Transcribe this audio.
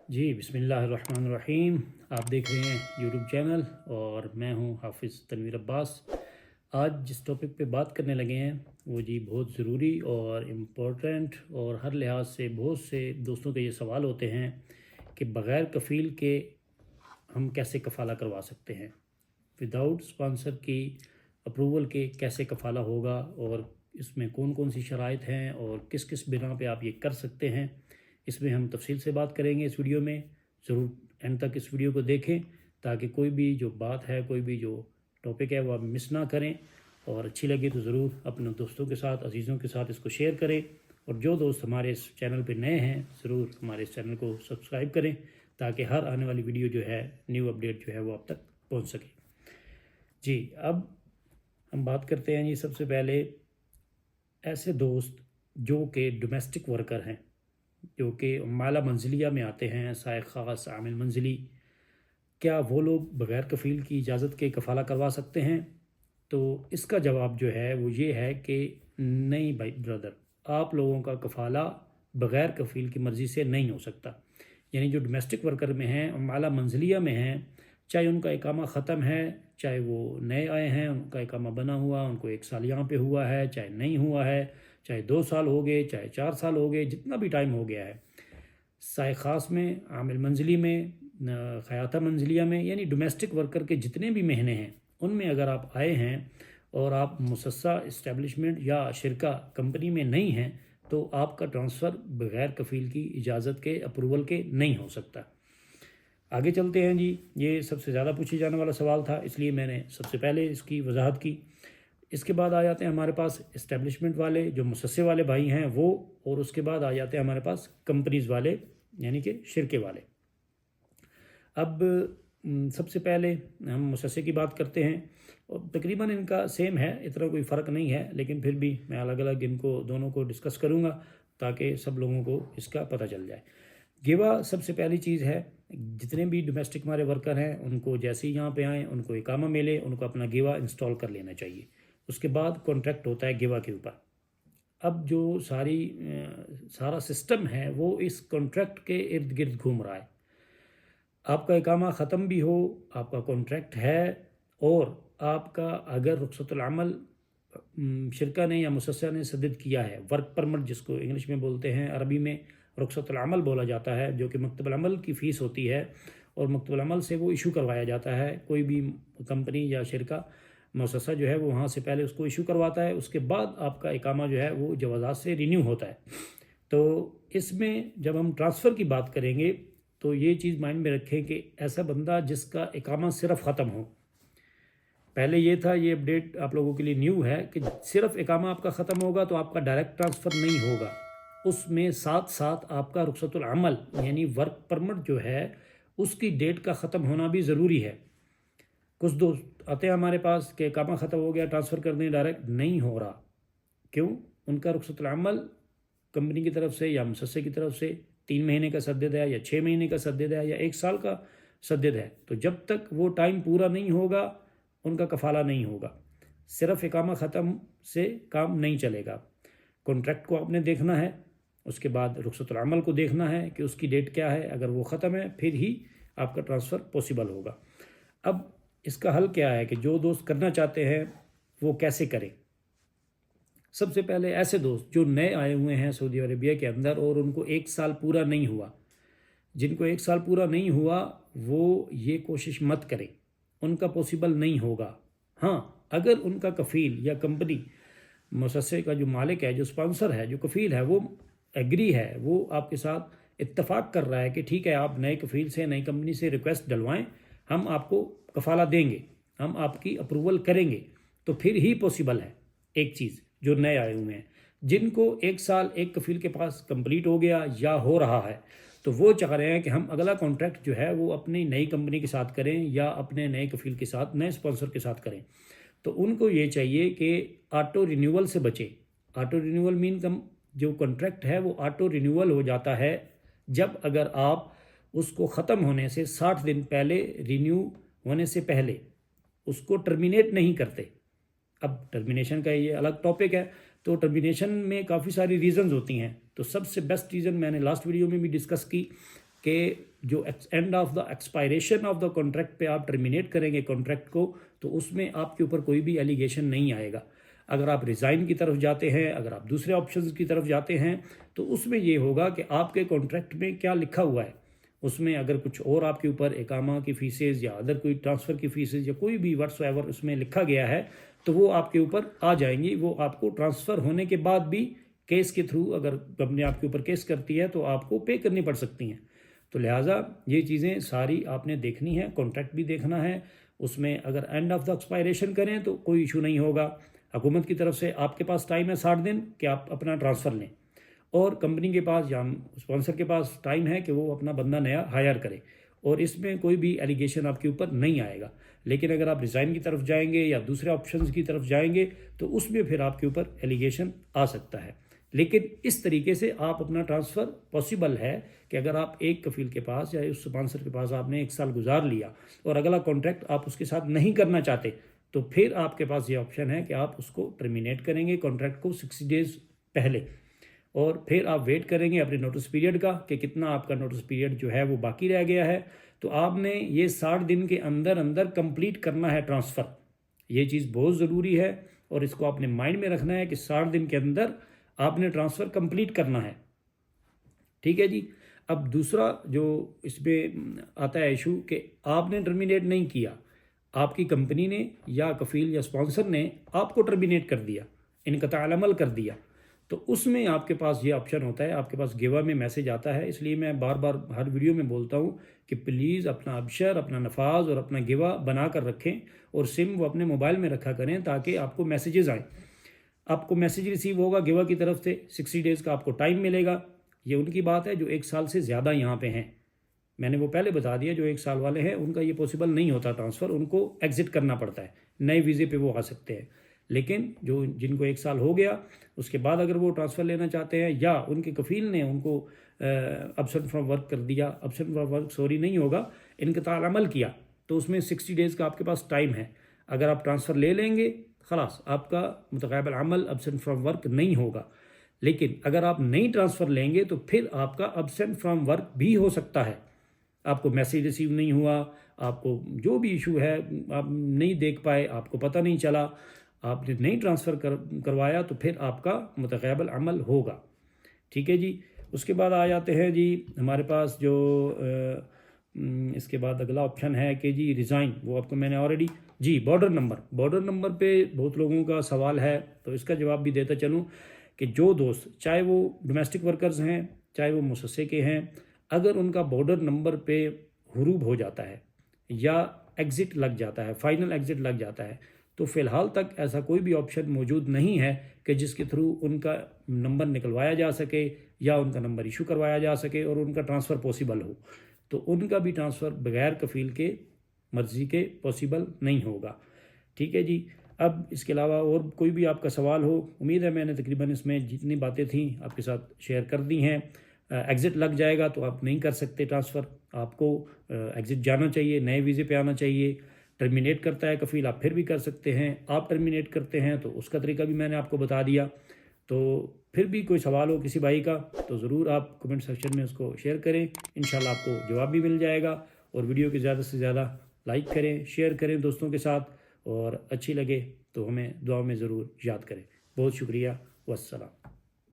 جی बिस्मिल्लाहिर्रहमानिर्रहीम। आप देख रहे हैं यूट्यूब चैनल और मैं हूं हाफिज़ तनवीर अब्बास। आज जिस टॉपिक पे बात करने लगे हैं वो जी बहुत ज़रूरी और इम्पोर्टेंट और हर लिहाज से बहुत से दोस्तों के ये सवाल होते हैं कि बग़ैर कफ़ील के हम कैसे कफ़ाला करवा सकते हैं, विदाउट स्पॉन्सर की अप्रूवल के कैसे कफ़ाला होगा और इसमें कौन कौन सी शराइत हैं और किस किस बिना पे आप ये कर सकते हैं। इसमें हम तफसील से बात करेंगे इस वीडियो में। ज़रूर एंड तक इस वीडियो को देखें ताकि कोई भी जो बात है, कोई भी जो टॉपिक है वो आप मिस ना करें, और अच्छी लगे तो ज़रूर अपने दोस्तों के साथ, अजीज़ों के साथ इसको शेयर करें। और जो दोस्त हमारे इस चैनल पे नए हैं ज़रूर हमारे इस चैनल को सब्सक्राइब करें ताकि हर आने वाली वीडियो जो है, न्यू अपडेट जो है वो आप तक पहुँच सके। जी, अब हम बात करते हैं जी सबसे पहले ऐसे दोस्त जो कि डोमेस्टिक वर्कर हैं, जो कि माला मंजिलिया में आते हैं, साय ख़ास, आमिल मंजिली। क्या वो लोग बग़ैर कफ़ील की इजाज़त के कफ़ाला करवा सकते हैं? तो इसका जवाब जो है वो ये है कि नहीं भाई ब्रदर, आप लोगों का कफ़ाला बग़ैर कफ़ील की मर्ज़ी से नहीं हो सकता। यानी जो डोमेस्टिक वर्कर में हैं और माला मंजिलिया में हैं, चाहे उनका इकामा ख़त्म है, चाहे वो नए आए हैं, उनका इकामा बना हुआ, उनको 1 साल यहाँ पे हुआ है, चाहे नहीं हुआ है, चाहे 2 साल हो गए, चाहे 4 साल हो गए, जितना भी टाइम हो गया है, साय ख़ास में, आमिल मंजिली में, ख़याता मंजिलिया में, यानी डोमेस्टिक वर्कर के जितने भी महीने हैं उनमें अगर आप आए हैं और आप मुसस्सा इस्टेब्लिशमेंट या शिरका कंपनी में नहीं हैं तो आपका ट्रांसफ़र बग़ैर कफ़ील की इजाज़त के, अप्रूवल के नहीं हो सकता। आगे चलते हैं जी। ये सबसे ज़्यादा पूछे जाने वाला सवाल था, इसलिए मैंने सबसे पहले इसकी वजाहत की। इसके बाद आ जाते हैं हमारे पास इस्टेब्लिशमेंट वाले, जो मुसस्से वाले भाई हैं वो, और उसके बाद आ जाते हैं हमारे पास कंपनीज़ वाले, यानी कि शिरके वाले। अब सबसे पहले हम मुसस्से की बात करते हैं, और तकरीबन इनका सेम है, इतना कोई फ़र्क नहीं है, लेकिन फिर भी मैं अलग अलग इनको दोनों को डिस्कस करूँगा ताकि सब लोगों को इसका पता चल जाए। गिवा सबसे पहली चीज़ है। जितने भी डोमेस्टिक हमारे वर्कर हैं उनको जैसे ही यहाँ पे आएँ, उनको इकामा मिले, उनको अपना गिवा इंस्टॉल कर लेना चाहिए। उसके बाद कॉन्ट्रैक्ट होता है गिवा के ऊपर। अब जो सारा सिस्टम है वो इस कॉन्ट्रैक्ट के इर्द गिर्द घूम रहा है। आपका इकामा ख़त्म भी हो, आपका कॉन्ट्रैक्ट है, और आपका अगर रुख़सतुल अमल शिरका ने या मुसस्सा ने सदद किया है, वर्क परमिट जिसको इंग्लिश में बोलते हैं, अरबी में रुख़सतुल अमल बोला जाता है, जो कि मकतबुल अमल की फ़ीस होती है, और मकतबुल अमल से वो इशू करवाया जाता है। कोई भी कंपनी या शिरका मुसस्सा जो है वो वहाँ से पहले उसको इशू करवाता है, उसके बाद आपका इकामा जो है वो जवाज़ात से रिन्यू होता है। तो इसमें जब हम ट्रांसफ़र की बात करेंगे तो ये चीज़ माइंड में रखें कि ऐसा बंदा जिसका इकामा सिर्फ़ ख़त्म हो। पहले ये था, ये अपडेट आप लोगों के लिए न्यू है कि सिर्फ़ इकामा आपका ख़त्म होगा तो आपका डायरेक्ट ट्रांसफ़र नहीं होगा, उसमें साथ साथ आपका रुख़सतुल अमल यानी वर्क परमिट जो है उसकी डेट का ख़त्म होना भी ज़रूरी है। कुछ दोस्त आते हैं हमारे पास कि इकामा ख़त्म हो गया, ट्रांसफ़र कर दें, डायरेक्ट नहीं हो रहा। क्यों? उनका रुख़सतुल अमल कंपनी की तरफ से या मुसस्से की तरफ से 3 महीने का सद्दद है, या 6 महीने का सद्दद है, या 1 साल का सद्दद है। तो जब तक वो टाइम पूरा नहीं होगा उनका कफ़ाला नहीं होगा। सिर्फ़ इकामा ख़त्म से काम नहीं चलेगा। कॉन्ट्रैक्ट को आपने देखना है, उसके बाद रुख़सतुल अमल को देखना है कि उसकी डेट क्या है, अगर वो ख़त्म है फिर ही आपका ट्रांसफ़र पॉसिबल होगा। अब इसका हल क्या है कि जो दोस्त करना चाहते हैं वो कैसे करें। सबसे पहले ऐसे दोस्त जो नए आए हुए हैं सऊदी अरबिया के अंदर और उनको 1 साल पूरा नहीं हुआ, जिनको 1 साल पूरा नहीं हुआ वो ये कोशिश मत करें, उनका पॉसिबल नहीं होगा। हाँ, अगर उनका कफ़ील या कंपनी, मुसस्से का जो मालिक है, जो स्पॉन्सर है, जो कफ़ील है, वो एग्री है, वो आपके साथ इत्तफाक कर रहा है कि ठीक है आप नए कफ़ील से, नई कंपनी से रिक्वेस्ट डलवाएं, हम आपको कफ़ाला देंगे, हम आपकी अप्रूवल करेंगे, तो फिर ही पॉसिबल है एक चीज़। जो नए आए हुए हैं जिनको 1 साल एक कफ़ील के पास कंप्लीट हो गया या हो रहा है, तो वो चाह रहे हैं कि हम अगला कॉन्ट्रैक्ट जो है वो अपनी नई कंपनी के साथ करें या अपने नए कफ़ील के साथ, नए स्पॉन्सर के साथ करें। तो उनको ये चाहिए कि ऑटो रिन्यूअल से बचें। ऑटो रिन्यूअल मीन जो कॉन्ट्रैक्ट है वो ऑटो रिन्यूअल हो जाता है जब अगर आप उसको ख़त्म होने से 60 दिन पहले, रिन्यू होने से पहले उसको टर्मिनेट नहीं करते। अब टर्मिनेशन का ये अलग टॉपिक है, तो टर्मिनेशन में काफ़ी सारी रीज़न्स होती हैं। तो सबसे बेस्ट रीज़न मैंने लास्ट वीडियो में भी डिस्कस की کہ جو and of the expiration of the contract پہ آپ ٹرمینیٹ کریں گے کانٹریکٹ کو تو اس میں آپ کے اوپر کوئی بھی ایلیگیشن نہیں آئے گا. اگر آپ ریزائن کی طرف جاتے ہیں, اگر آپ دوسرے آپشنز کی طرف جاتے ہیں تو اس میں یہ ہوگا کہ آپ کے کانٹریکٹ میں کیا لکھا ہوا ہے, اس میں اگر کچھ اور آپ کے اوپر اقامہ کی فیسز یا ادر کوئی ٹرانسفر کی فیسز یا کوئی بھی واٹس ایور اس میں لکھا گیا ہے تو وہ آپ کے اوپر آ جائیں گی. وہ آپ کو ٹرانسفر ہونے کے بعد بھی کیس کے تھرو اگر کمپنی آپ کے اوپر کیس کرتی ہے تو آپ کو پے کرنی پڑ سکتی ہیں. تو لہٰذا یہ چیزیں ساری آپ نے دیکھنی ہے, کانٹریکٹ بھی دیکھنا ہے. اس میں اگر اینڈ آف دا ایکسپائریشن کریں تو کوئی ایشو نہیں ہوگا. حکومت کی طرف سے آپ کے پاس ٹائم ہے 60 دن کہ آپ اپنا ٹرانسفر لیں, اور کمپنی کے پاس یا اسپانسر کے پاس ٹائم ہے کہ وہ اپنا بندہ نیا ہائر کرے, اور اس میں کوئی بھی ایلیگیشن آپ کے اوپر نہیں آئے گا. لیکن اگر آپ ریزائن کی طرف جائیں گے یا دوسرے آپشنز کی طرف جائیں گے تو اس میں پھر آپ کے اوپر ایلیگیشن آ سکتا ہے. لیکن اس طریقے سے آپ اپنا ٹرانسفر پاسبل ہے کہ اگر آپ ایک کفیل کے پاس یا اس اسپانسر کے پاس آپ نے 1 سال گزار لیا اور اگلا کانٹریکٹ آپ اس کے ساتھ نہیں کرنا چاہتے تو پھر آپ کے پاس یہ آپشن ہے کہ آپ اس کو ٹرمینیٹ کریں گے کانٹریکٹ کو 60 ڈیز پہلے, اور پھر آپ ویٹ کریں گے اپنے نوٹس پیریڈ کا کہ کتنا آپ کا نوٹس پیریڈ جو ہے وہ باقی رہ گیا ہے. تو آپ نے یہ 60 دن کے اندر اندر کمپلیٹ کرنا ہے ٹرانسفر. یہ چیز بہت ضروری ہے اور اس کو آپ نے مائنڈ میں رکھنا ہے کہ 60 دن کے اندر آپ نے ٹرانسفر کمپلیٹ کرنا ہے. ٹھیک ہے جی. اب دوسرا جو اس میں آتا ہے ایشو کہ آپ نے ٹرمینیٹ نہیں کیا, آپ کی کمپنی نے یا کفیل یا اسپانسر نے آپ کو ٹرمینیٹ کر دیا, انقطاع العمل کر دیا, تو اس میں آپ کے پاس یہ آپشن ہوتا ہے, آپ کے پاس گیوا میں میسج آتا ہے. اس لیے میں بار بار ہر ویڈیو میں بولتا ہوں کہ پلیز اپنا ابشر, اپنا نفاذ اور اپنا گیوا بنا کر رکھیں, اور سم وہ اپنے موبائل میں رکھا کریں تاکہ آپ کو میسیجز آئیں. آپ کو میسیج ریسیو ہوگا گیوا کی طرف سے, 60 ڈیز کا آپ کو ٹائم ملے گا. یہ ان کی بات ہے جو 1 سال سے زیادہ یہاں پہ ہیں. میں نے وہ پہلے بتا دیا, جو 1 سال والے ہیں ان کا یہ پاسبل نہیں ہوتا ٹرانسفر, ان کو ایگزٹ کرنا پڑتا ہے, نئے ویزے پہ وہ آ سکتے ہیں. لیکن جو جن کو 1 سال ہو گیا اس کے بعد اگر وہ ٹرانسفر لینا چاہتے ہیں یا ان کے کفیل نے ان کو ابسنٹ فرام ورک کر دیا, ابسنٹ فرام ورک نہیں ہوگا, انقطاع عمل کیا, تو اس میں 60 ڈیز کا آپ کے پاس ٹائم ہے. اگر آپ ٹرانسفر لے لیں گے خلاص آپ کا متغیب العمل ابسنٹ فرام ورک نہیں ہوگا. لیکن اگر آپ نہیں ٹرانسفر لیں گے تو پھر آپ کا ابسنٹ فرام ورک بھی ہو سکتا ہے. آپ کو میسیج ریسیو نہیں ہوا, آپ کو جو بھی ایشو ہے آپ نہیں دیکھ پائے, آپ کو پتہ نہیں چلا, آپ نے نہیں ٹرانسفر کروایا تو پھر آپ کا متغیب العمل ہوگا. ٹھیک ہے جی. اس کے بعد آ جاتے ہیں جی ہمارے پاس جو اس کے بعد اگلا آپشن ہے کہ جی ریزائن. وہ آپ کو میں نے آلریڈی جی بارڈر نمبر پہ بہت لوگوں کا سوال ہے تو اس کا جواب بھی دیتا چلوں کہ جو دوست چاہے وہ ڈومیسٹک ورکرز ہیں چاہے وہ مؤسسے کے ہیں, اگر ان کا بارڈر نمبر پہ حروب ہو جاتا ہے یا ایگزٹ لگ جاتا ہے, فائنل ایگزٹ لگ جاتا ہے, تو فی الحال تک ایسا کوئی بھی آپشن موجود نہیں ہے کہ جس کے تھرو ان کا نمبر نکلوایا جا سکے یا ان کا نمبر ایشو کروایا جا سکے اور ان کا ٹرانسفر پاسبل ہو. تو ان کا بھی ٹرانسفر بغیر کفیل کے مرضی کے پاسبل نہیں ہوگا. ٹھیک ہے جی. اب اس کے علاوہ اور کوئی بھی آپ کا سوال ہو, امید ہے میں نے تقریباً اس میں جتنی باتیں تھیں آپ کے ساتھ شیئر کر دی ہیں. ایگزٹ لگ جائے گا تو آپ نہیں کر سکتے ٹرانسفر, آپ کو ایگزٹ جانا چاہیے, نئے ویزے پہ آنا چاہیے. ٹرمینیٹ کرتا ہے کفیل آپ پھر بھی کر سکتے ہیں, آپ ٹرمینیٹ کرتے ہیں تو اس کا طریقہ بھی میں نے آپ کو بتا دیا. تو پھر بھی کوئی سوال ہو کسی بھائی کا تو ضرور آپ کمنٹ سیکشن میں اس کو شیئر کریں, انشاءاللہ آپ کو جواب بھی مل جائے گا. اور ویڈیو کے زیادہ سے زیادہ لائک کریں, شیئر کریں دوستوں کے ساتھ, اور اچھی لگے تو ہمیں دعا میں ضرور یاد کریں. بہت شکریہ, والسلام.